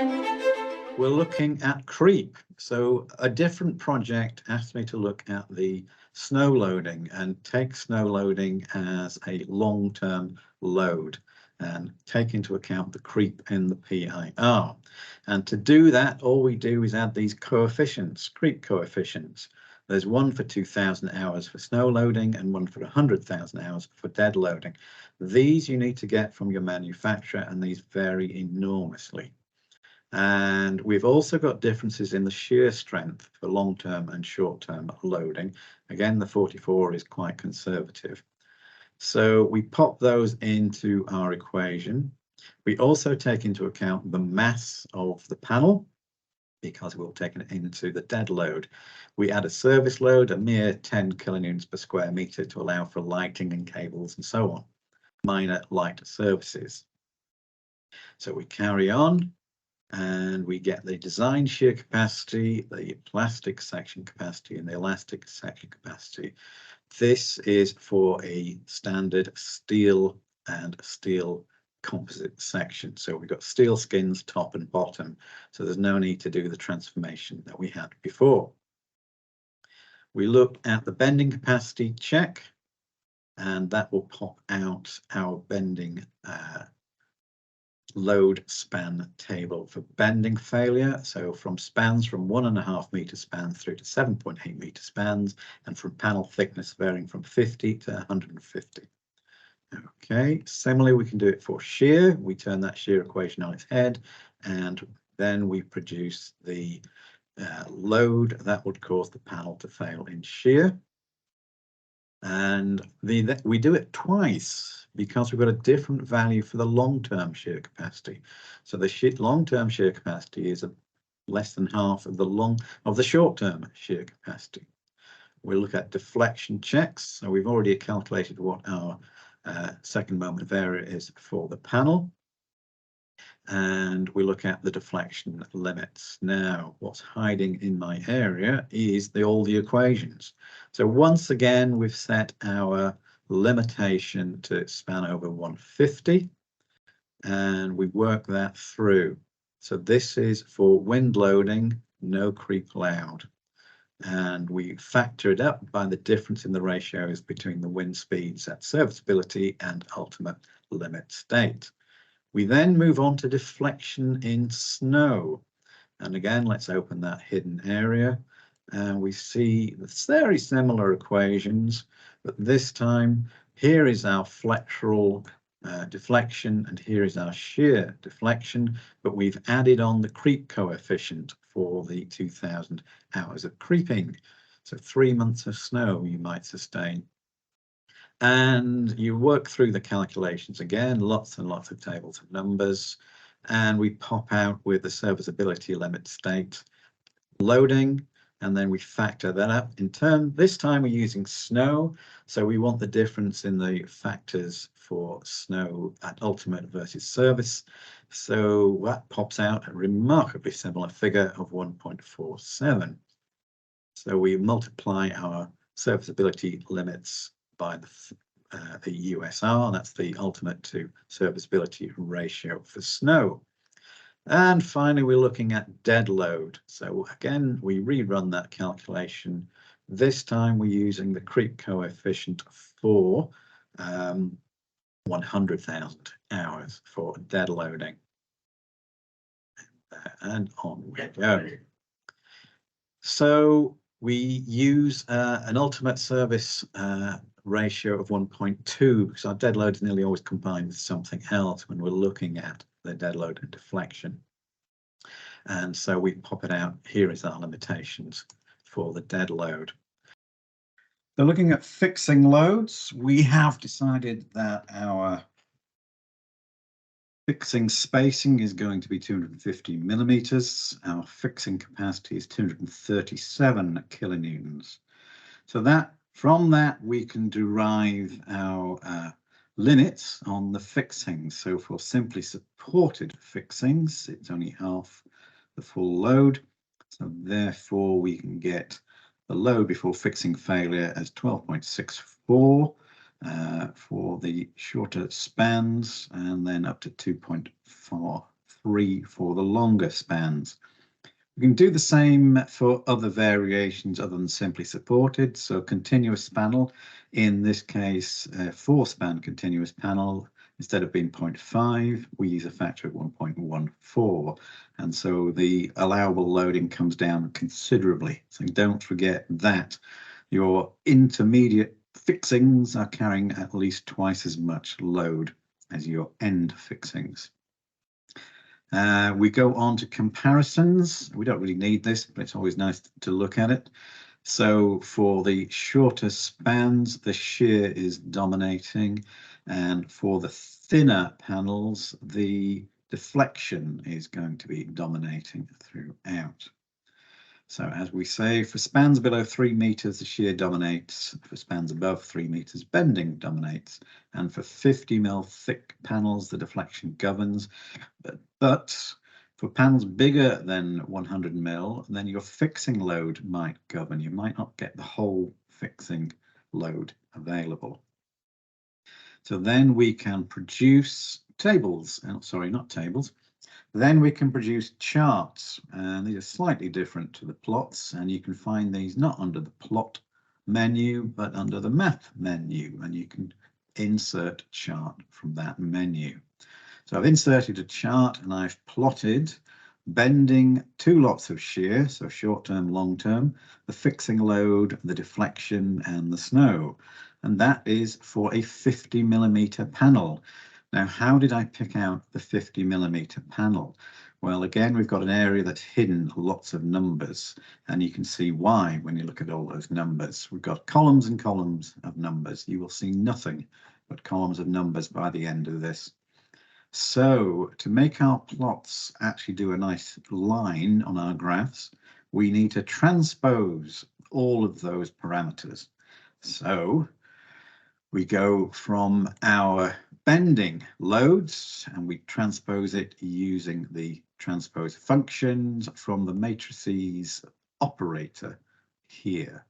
We're looking at creep. So a different project asked me to look at the snow loading and take snow loading as a long-term load and take into account the creep in the PIR. And to do that, all we do is add these coefficients, creep coefficients. There's one for 2,000 hours for snow loading and one for 100,000 hours for dead loading. These you need to get from your manufacturer, and these vary enormously. And we've also got differences in the shear strength for long-term and short-term loading. Again, the 44 is quite conservative. So we pop those into our equation. We also take into account the mass of the panel, because we'll take it into the dead load. We add a service load, a mere 10 kilonewtons per square meter, to allow for lighting and cables and so on, minor light services. So we carry on, and we get the design shear capacity, the plastic section capacity, and the elastic section capacity. This is for a standard steel and steel composite section. So we've got steel skins top and bottom, so there's no need to do the transformation that we had before. We look at the bending capacity check, and that will pop out our bending load span table for bending failure. So from spans from 1.5 meter spans through to 7.8 meter spans, and from panel thickness varying from 50 to 150. Okay, similarly, we can do it for shear. We turn that shear equation on its head, and then we produce the load that would cause the panel to fail in shear. And we do it twice because we've got a different value for the long-term shear capacity. So the long-term shear capacity is less than half of the short-term shear capacity. We look at deflection checks. So we've already calculated what our second moment of error is for the panel. And we look at the deflection limits. Now, what's hiding in my area is all the equations. So once again, we've set our limitation to span over 150, and we work that through. So this is for wind loading, no creep allowed. And we factor it up by the difference in the ratios between the wind speeds at serviceability and ultimate limit state. We then move on to deflection in snow. And again, let's open that hidden area. And we see very similar equations, but this time, here is our flexural deflection, and here is our shear deflection, but we've added on the creep coefficient for the 2,000 hours of creeping. So 3 months of snow you might sustain. And you work through the calculations again, lots and lots of tables of numbers, and we pop out with the serviceability limit state loading, and then we factor that up. This time we're using snow, so we want the difference in the factors for snow at ultimate versus service. So that pops out a remarkably similar figure of 1.47. So we multiply our serviceability limits by the USR, that's the ultimate to serviceability ratio for snow. And finally, we're looking at dead load. So again, we rerun that calculation. This time we're using the creep coefficient for 100,000 hours for dead loading. And on we go. So we use an ultimate service ratio of 1.2 because our dead load is nearly always combined with something else when we're looking at the dead load and deflection. And so we pop it out. Here is our limitations for the dead load. So looking at fixing loads, we have decided that our fixing spacing is going to be 250 millimeters. Our fixing capacity is 237 kilonewtons. So from that we can derive our limits on the fixings. So for simply supported fixings, it's only half the full load. So therefore we can get the load before fixing failure as 12.64 for the shorter spans, and then up to 2.45 3 for the longer spans. We can do the same for other variations other than simply supported. So continuous panel, in this case, 4-span continuous panel, instead of being 0.5, we use a factor of 1.14. And so the allowable loading comes down considerably. So don't forget that your intermediate fixings are carrying at least twice as much load as your end fixings. We go on to comparisons. We don't really need this, but it's always nice to look at it. So for the shorter spans, the shear is dominating, and for the thinner panels, the deflection is going to be dominating throughout. So as we say, for spans below 3 meters, the shear dominates. For spans above 3 meters, bending dominates. And for 50 mil thick panels, the deflection governs. But for panels bigger than 100 mil, then your fixing load might govern. You might not get the whole fixing load available. So then we can produce tables, sorry, not tables. Then we can produce charts, and these are slightly different to the plots, and you can find these not under the plot menu, but under the math menu, and you can insert a chart from that menu. So I've inserted a chart and I've plotted bending 2 lots of shear, so short-term, long-term, the fixing load, the deflection, and the snow. And that is for a 50 millimeter panel. Now, how did I pick out the 50 millimeter panel? Well, again, we've got an area that's hidden lots of numbers, and you can see why when you look at all those numbers. We've got columns and columns of numbers. You will see nothing but columns of numbers by the end of this. So to make our plots actually do a nice line on our graphs, we need to transpose all of those parameters. So we go from our bending loads and we transpose it using the transpose functions from the matrices operator here.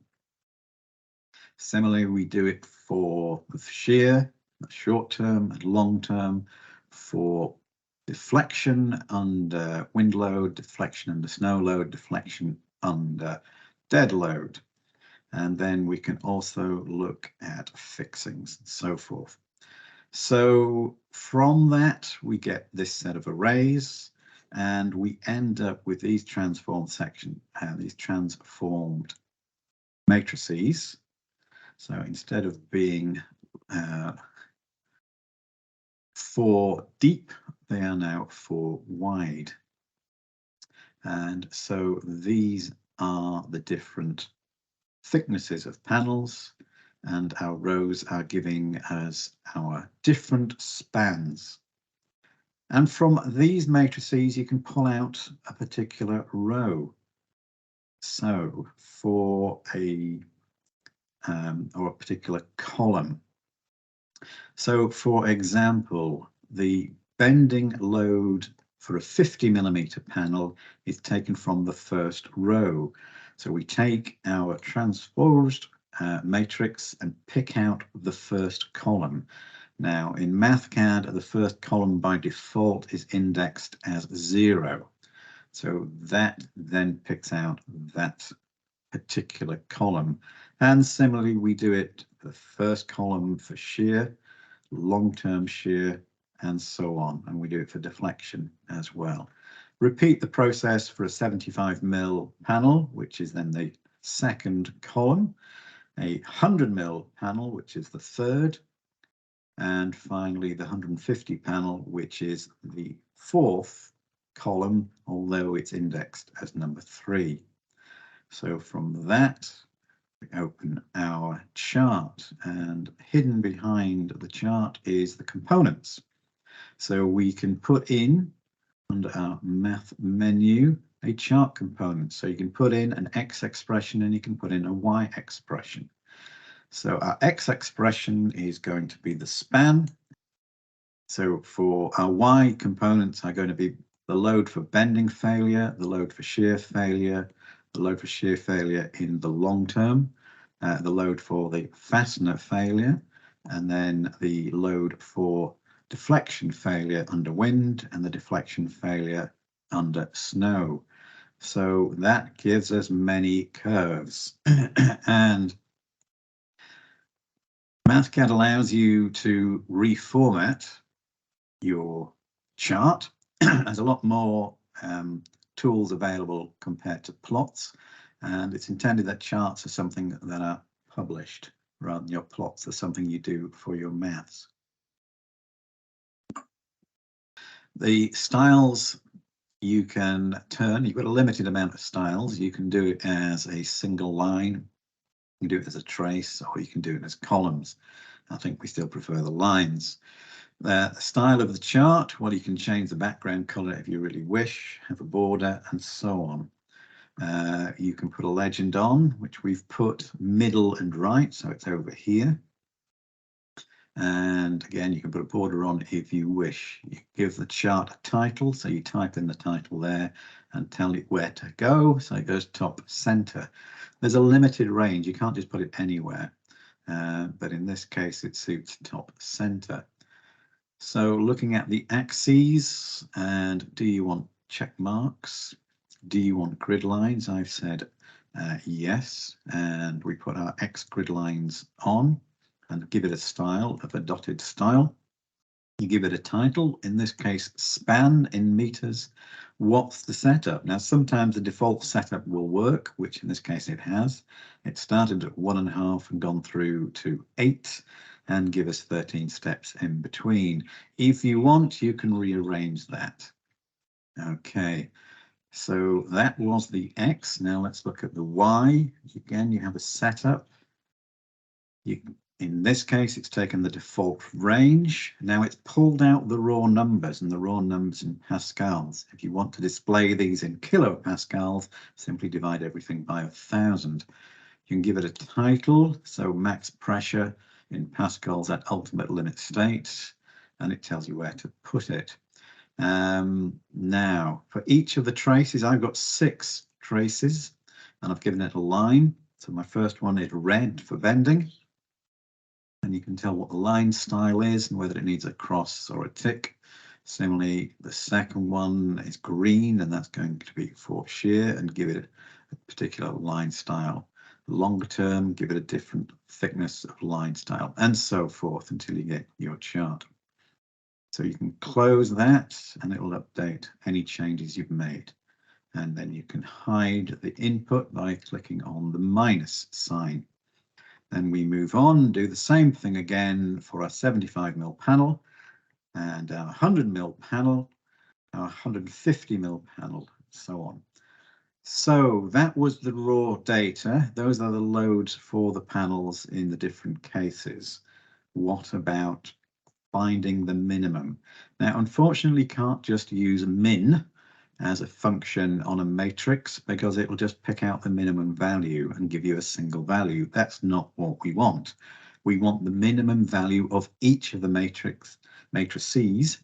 Similarly, we do it for the shear, short term and long term, for deflection under wind load, deflection under snow load, deflection under dead load. And then we can also look at fixings and so forth. So from that, we get this set of arrays, and we end up with these transformed these transformed matrices. So instead of being 4 deep, they are now 4 wide. And so these are the different thicknesses of panels, and our rows are giving us our different spans. And from these matrices, you can pull out a particular row. So for a or a particular column. So for example, the bending load for a 50 millimeter panel is taken from the first row. So we take our transposed matrix and pick out the first column. Now in Mathcad, the first column by default is indexed as 0. So that then picks out that particular column. And similarly, we do it the first column for shear, long-term shear, and so on. And we do it for deflection as well. Repeat the process for a 75 mil panel, which is then the second column, a 100 mil panel, which is the third, and finally the 150 panel, which is the fourth column, although it's indexed as number 3. So from that, we open our chart, and hidden behind the chart is the components. So we can put in, under our math menu, a chart component. So you can put in an X expression and you can put in a Y expression. So our X expression is going to be the span. So for our Y components are going to be the load for bending failure, the load for shear failure, the load for shear failure in the long term, the load for the fastener failure, and then the load for deflection failure under wind and the deflection failure under snow. So that gives us many curves. And Mathcad allows you to reformat your chart. There's a lot more tools available compared to plots, and it's intended that charts are something that are published rather than your plots are something you do for your maths. The styles you can turn, you've got a limited amount of styles. You can do it as a single line, you can do it as a trace, or you can do it as columns. I think we still prefer the lines. The style of the chart, well, you can change the background color if you really wish, have a border, and so on. You can put a legend on, which we've put middle and right, so it's over here. And again, you can put a border on if you wish. You give the chart a title, so you type in the title there and tell it where to go, so it goes top center. There's a limited range, you can't just put it anywhere, but in this case it suits top center. So looking at the axes, and do you want check marks? Do you want grid lines? I've said yes, and we put our X grid lines on and give it a style of a dotted style. You give it a title, in this case span in meters. What's the setup? Now sometimes the default setup will work, which in this case it has. It started at 1.5 and gone through to 8 and give us 13 steps in between. If you want, you can rearrange that. Okay, so that was the X. Now let's look at the Y. Again, you have a setup. In this case, it's taken the default range. Now it's pulled out the raw numbers, and the raw numbers in pascals. If you want to display these in kilopascals, simply divide everything by 1,000. You can give it a title, so max pressure in pascals at ultimate limit state, and it tells you where to put it. Now, for each of the traces, I've got 6 traces, and I've given it a line. So my first one is red for bending. And you can tell what the line style is and whether it needs a cross or a tick. Similarly, the second one is green, and that's going to be for shear, and give it a particular line style. Longer term, give it a different thickness of line style, and so forth until you get your chart. So you can close that and it will update any changes you've made. And then you can hide the input by clicking on the minus sign. Then we move on, do the same thing again for our 75mm panel and our 100mm panel, our 150mm panel, so on. So that was the raw data. Those are the loads for the panels in the different cases. What about finding the minimum? Now, unfortunately, you can't just use min as a function on a matrix, because it will just pick out the minimum value and give you a single value. That's not what we want. We want the minimum value of each of the matrices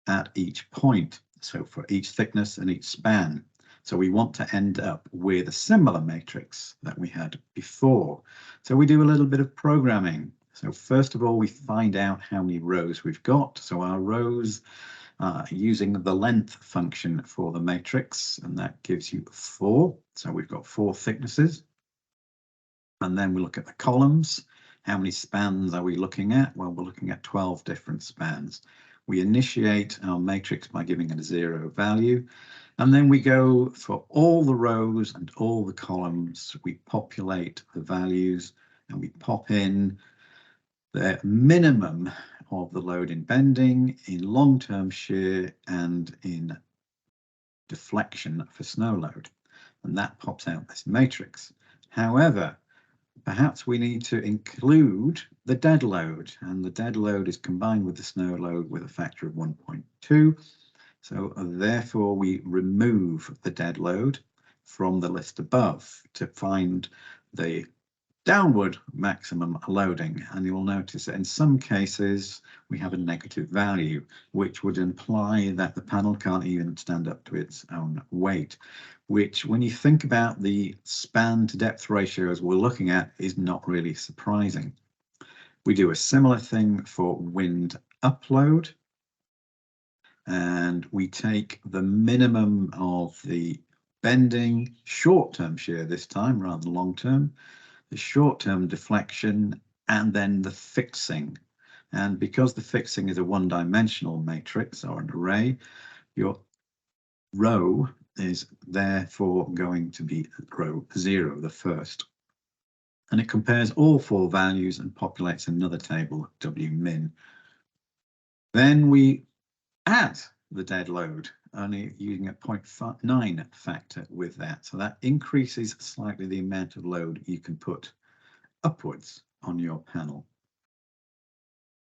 at each point. So for each thickness and each span. So we want to end up with a similar matrix that we had before. So we do a little bit of programming. So first of all, we find out how many rows we've got. So our rows using the length function for the matrix, and that gives you 4. So we've got 4 thicknesses. And then we look at the columns. How many spans are we looking at? Well, we're looking at 12 different spans. We initiate our matrix by giving it a 0 value, and then we go for all the rows and all the columns. We populate the values and we pop in the minimum of the load in bending, in long-term shear, and in deflection for snow load, and that pops out this matrix. However, perhaps we need to include the dead load, and the dead load is combined with the snow load with a factor of 1.2. So therefore we remove the dead load from the list above to find the downward maximum loading, and you will notice that in some cases we have a negative value, which would imply that the panel can't even stand up to its own weight, which, when you think about the span to depth ratios we're looking at, is not really surprising. We do a similar thing for wind upload, and we take the minimum of the bending short-term shear this time rather than long-term, the short-term deflection, and then the fixing. And because the fixing is a one-dimensional matrix or an array, your row is therefore going to be row 0, the first. And it compares all 4 values and populates another table, W min. Then we add the dead load, only using a 0.9 factor with that. So that increases slightly the amount of load you can put upwards on your panel.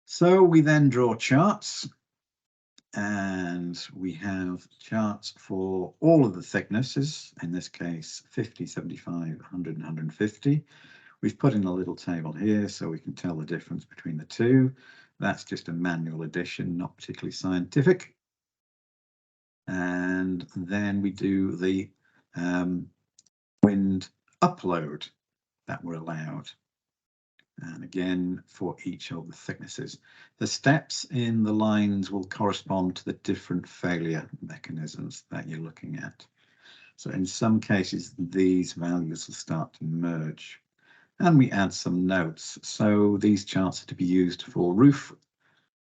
So we then draw charts, and we have charts for all of the thicknesses, in this case 50, 75, 100 and 150. We've put in a little table here so we can tell the difference between the two. That's just a manual addition, not particularly scientific. And then we do the wind upload that we're allowed. And again, for each of the thicknesses. The steps in the lines will correspond to the different failure mechanisms that you're looking at. So in some cases, these values will start to merge. And we add some notes. So these charts are to be used for roof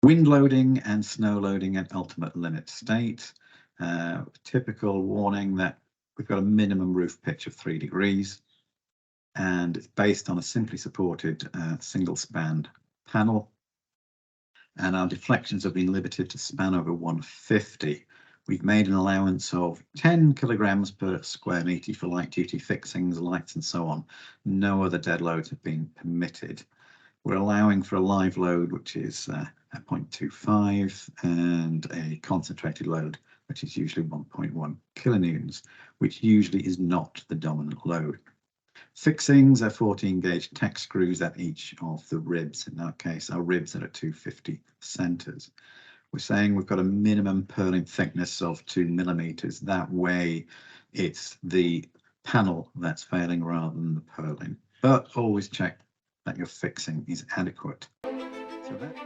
wind loading and snow loading at ultimate limit state. Typical warning that we've got a minimum roof pitch of 3 degrees. And it's based on a simply supported single span panel. And our deflections have been limited to span over 150. We've made an allowance of 10 kilograms per square metre for light duty fixings, lights and so on. No other dead loads have been permitted. We're allowing for a live load, which is at 0.25, and a concentrated load, which is usually 1.1 kilonewtons, which usually is not the dominant load. Fixings are 14 gauge tack screws at each of the ribs. In our case, our ribs are at 250 centres. We're saying we've got a minimum purling thickness of 2 millimeters. That way it's the panel that's failing rather than the purling. But always check that your fixing is adequate. So that